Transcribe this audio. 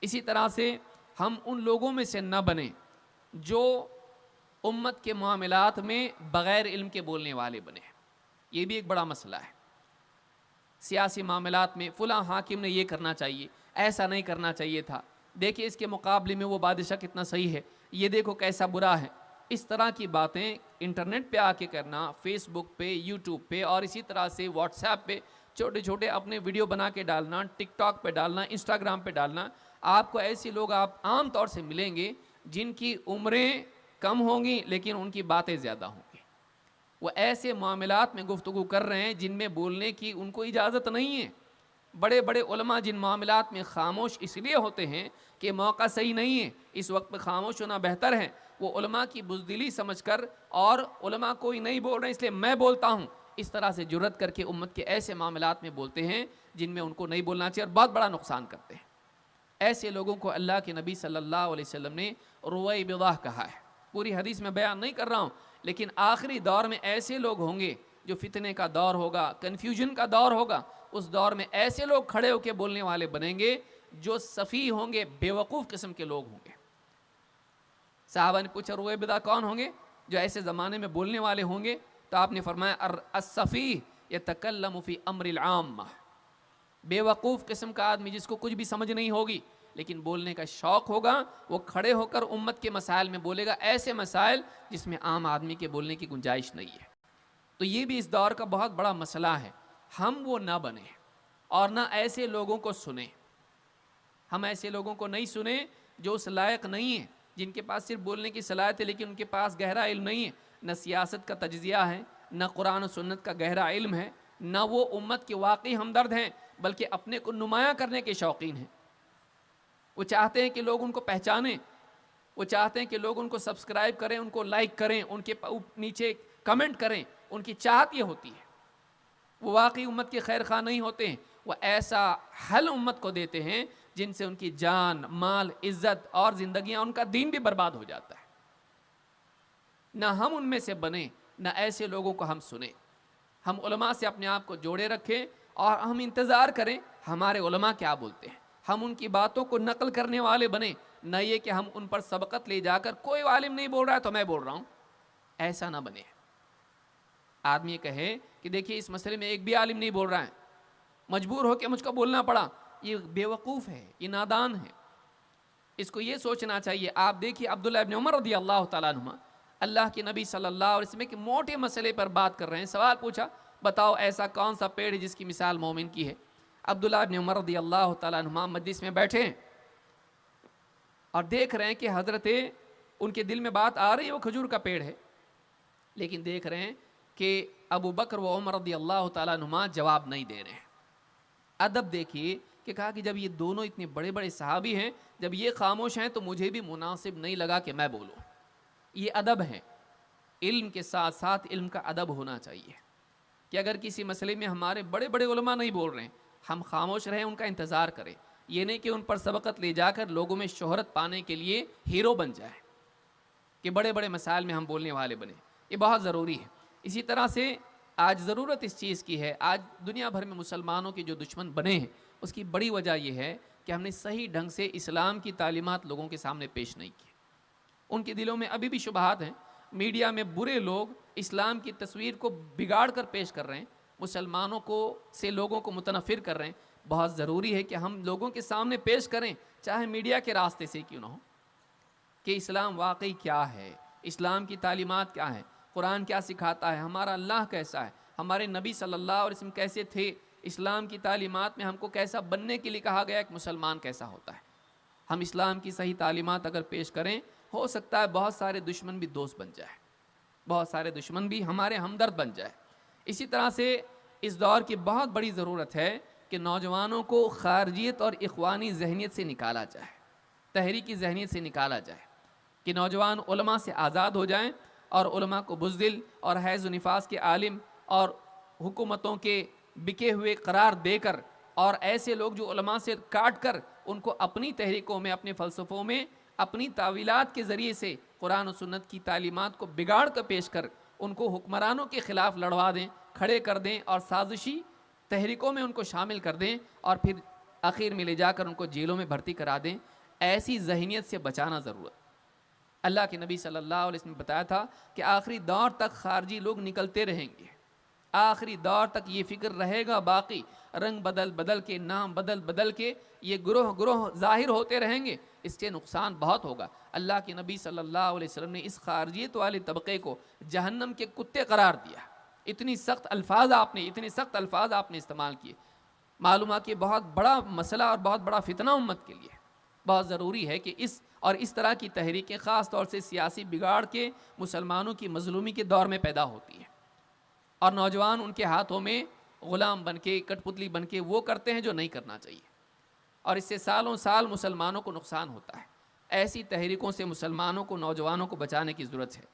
اسی طرح سے ہم ان لوگوں میں سے نہ بنیں جو امت کے معاملات میں بغیر علم کے بولنے والے بنے. یہ بھی ایک بڑا مسئلہ ہے. سیاسی معاملات میں فلاں حاکم نے یہ کرنا چاہیے، ایسا نہیں کرنا چاہیے تھا، دیکھیں اس کے مقابلے میں وہ بادشاہ کتنا صحیح ہے، یہ دیکھو کیسا برا ہے. اس طرح کی باتیں انٹرنیٹ پہ آ کے کرنا، فیس بک پہ، یوٹیوب پہ، اور اسی طرح سے واٹس ایپ پہ چھوٹے چھوٹے اپنے ویڈیو بنا کے ڈالنا، ٹک ٹاک پہ ڈالنا، انسٹاگرام پہ ڈالنا. آپ کو ایسے لوگ آپ عام طور سے ملیں گے جن کی عمریں کم ہوں گی لیکن ان کی باتیں زیادہ ہوں گی. وہ ایسے معاملات میں گفتگو کر رہے ہیں جن میں بولنے کی ان کو اجازت نہیں ہے. بڑے بڑے علماء جن معاملات میں خاموش اس لیے ہوتے ہیں کہ موقع صحیح نہیں ہے، اس وقت میں خاموش ہونا بہتر ہے، وہ علماء کی بزدلی سمجھ کر اور علماء کوئی نہیں بول رہے اس لیے میں بولتا ہوں، اس طرح سے جرأت کر کے امت کے ایسے معاملات میں بولتے ہیں جن میں ان کو نہیں بولنا چاہیے اور بہت بڑا نقصان کرتے ہیں. ایسے لوگوں کو اللہ کے نبی صلی اللہ علیہ وسلم نے رویبضہ کہا ہے. پوری حدیث میں بیان نہیں کر رہا ہوں، لیکن آخری دور میں ایسے لوگ ہوں گے جو فتنے کا دور ہوگا، کنفیوژن کا دور ہوگا، اس دور میں ایسے لوگ کھڑے ہو کے بولنے والے بنیں گے جو سفیہ ہوں گے، بیوقوف قسم کے لوگ ہوں گے. صحابہ نے پوچھا رویبضہ کون ہوں گے جو ایسے زمانے میں بولنے والے ہوں گے؟ تو آپ نے فرمایا السفیہ یتکلم فی امر العامہ. بیوقوف قسم کا آدمی جس کو کچھ بھی سمجھ نہیں ہوگی لیکن بولنے کا شوق ہوگا، وہ کھڑے ہو کر امت کے مسائل میں بولے گا، ایسے مسائل جس میں عام آدمی کے بولنے کی گنجائش نہیں ہے. تو یہ بھی اس دور کا بہت بڑا مسئلہ ہے. ہم وہ نہ بنیں اور نہ ایسے لوگوں کو سنیں. ہم ایسے لوگوں کو نہیں سنیں جو اس لائق نہیں ہیں، جن کے پاس صرف بولنے کی صلاحیت ہے لیکن ان کے پاس گہرا علم نہیں ہے. نہ سیاست کا تجزیہ ہے، نہ قرآن و سنت کا گہرا علم ہے، نہ وہ امت کے واقعی ہمدرد ہیں، بلکہ اپنے کو نمایاں کرنے کے شوقین ہیں. وہ چاہتے ہیں کہ لوگ ان کو پہچانیں، وہ چاہتے ہیں کہ لوگ ان کو سبسکرائب کریں، ان کو لائک کریں، ان کے نیچے کمنٹ کریں. ان کی چاہت یہ ہوتی ہے. وہ واقعی امت کے خیر خواہ نہیں ہوتے ہیں. وہ ایسا حل امت کو دیتے ہیں جن سے ان کی جان، مال، عزت اور زندگیاں، ان کا دین بھی برباد ہو جاتا ہے. نہ ہم ان میں سے بنیں، نہ ایسے لوگوں کو ہم سنیں. ہم علماء سے اپنے آپ کو جوڑے رکھیں اور ہم انتظار کریں ہمارے علماء کیا بولتے ہیں. ہم ان کی باتوں کو نقل کرنے والے بنیں، نہ یہ کہ ہم ان پر سبقت لے جا کر کوئی عالم نہیں بول رہا ہے تو میں بول رہا ہوں. ایسا نہ بنے. آدمی کہے کہ دیکھیے اس مسئلے میں ایک بھی عالم نہیں بول رہا ہے، مجبور ہو کے مجھ کو بولنا پڑا، یہ بیوقوف ہے، یہ نادان ہے. اس کو یہ سوچنا چاہیے. آپ دیکھیے عبداللہ ابن عمر رضی اللہ تعالیٰ عنہ اللہ کے نبی صلی اللہ علیہ وسلم کے موٹے مسئلے پر بات کر رہے ہیں. سوال پوچھا، بتاؤ ایسا کون سا پیڑ ہے جس کی مثال مومن کی ہے؟ عبداللہ ابن عمر رضی اللہ تعالیٰ عنہ مجلس میں بیٹھے ہیں اور دیکھ رہے ہیں کہ حضرت ان کے دل میں بات آ رہی ہے وہ کھجور کا پیڑ ہے، لیکن دیکھ رہے ہیں کہ ابو بکر و عمر رضی اللہ تعالیٰ عنہ جواب نہیں دے رہے ہیں. ادب دیکھیے کہ کہا کہ جب یہ دونوں اتنے بڑے بڑے صحابی ہیں، جب یہ خاموش ہیں تو مجھے بھی مناسب نہیں لگا کہ میں بولوں. یہ ادب ہے. علم کے ساتھ ساتھ علم کا ادب ہونا چاہیے کہ اگر کسی مسئلے میں ہمارے بڑے بڑے علماء نہیں بول رہے ہیں، ہم خاموش رہیں، ان کا انتظار کریں. یہ نہیں کہ ان پر سبقت لے جا کر لوگوں میں شہرت پانے کے لیے ہیرو بن جائے کہ بڑے بڑے مسائل میں ہم بولنے والے بنیں. یہ بہت ضروری ہے. اسی طرح سے آج ضرورت اس چیز کی ہے. آج دنیا بھر میں مسلمانوں کے جو دشمن بنے ہیں اس کی بڑی وجہ یہ ہے کہ ہم نے صحیح ڈھنگ سے اسلام کی تعلیمات لوگوں کے سامنے پیش نہیں کی. ان کے دلوں میں ابھی بھی شبہات ہیں. میڈیا میں برے لوگ اسلام کی تصویر کو بگاڑ کر پیش کر رہے ہیں، مسلمانوں کو سے لوگوں کو متنفر کر رہے ہیں. بہت ضروری ہے کہ ہم لوگوں کے سامنے پیش کریں، چاہے میڈیا کے راستے سے کیوں نہ ہو، کہ اسلام واقعی کیا ہے، اسلام کی تعلیمات کیا ہے، قرآن کیا سکھاتا ہے، ہمارا اللہ کیسا ہے، ہمارے نبی صلی اللہ علیہ وسلم کیسے تھے، اسلام کی تعلیمات میں ہم کو کیسا بننے کے لیے کہا گیا کہ مسلمان کیسا ہوتا ہے. ہم اسلام کی صحیح تعلیمات اگر پیش کریں، ہو سکتا ہے بہت سارے دشمن بھی دوست بن جائے، بہت سارے دشمن بھی ہمارے ہمدرد بن جائے. اسی طرح سے اس دور کی بہت بڑی ضرورت ہے کہ نوجوانوں کو خارجیت اور اخوانی ذہنیت سے نکالا جائے، تحریکی ذہنیت سے نکالا جائے، کہ نوجوان علماء سے آزاد ہو جائیں اور علماء کو بزدل اور حیض و نفاس کے عالم اور حکومتوں کے بکے ہوئے قرار دے کر، اور ایسے لوگ جو علماء سے کاٹ کر ان کو اپنی تحریکوں میں، اپنے فلسفوں میں، اپنی تعویلات کے ذریعے سے قرآن و سنت کی تعلیمات کو بگاڑ کر پیش کر ان کو حکمرانوں کے خلاف لڑوا دیں، کھڑے کر دیں اور سازشی تحریکوں میں ان کو شامل کر دیں، اور پھر آخر میں لے جا کر ان کو جیلوں میں بھرتی کرا دیں. ایسی ذہنیت سے بچانا ضرورت. اللہ کے نبی صلی اللہ علیہ وسلم نے بتایا تھا کہ آخری دور تک خارجی لوگ نکلتے رہیں گے. آخری دور تک یہ فکر رہے گا باقی. رنگ بدل بدل کے، نام بدل بدل کے یہ گروہ گروہ ظاہر ہوتے رہیں گے. اس سے نقصان بہت ہوگا. اللہ کے نبی صلی اللہ علیہ وسلم نے اس خارجیت والے طبقے کو جہنم کے کتے قرار دیا. اتنی سخت الفاظ آپ نے استعمال کیے. معلوم ہے کہ بہت بڑا مسئلہ اور بہت بڑا فتنہ امت کے لیے. بہت ضروری ہے کہ اس طرح کی تحریکیں خاص طور سے سیاسی بگاڑ کے، مسلمانوں کی مظلومی کے دور میں پیدا ہوتی ہیں، اور نوجوان ان کے ہاتھوں میں غلام بن کے، کٹ پتلی بن کے وہ کرتے ہیں جو نہیں کرنا چاہیے، اور اس سے سالوں سال مسلمانوں کو نقصان ہوتا ہے. ایسی تحریکوں سے مسلمانوں کو، نوجوانوں کو بچانے کی ضرورت ہے.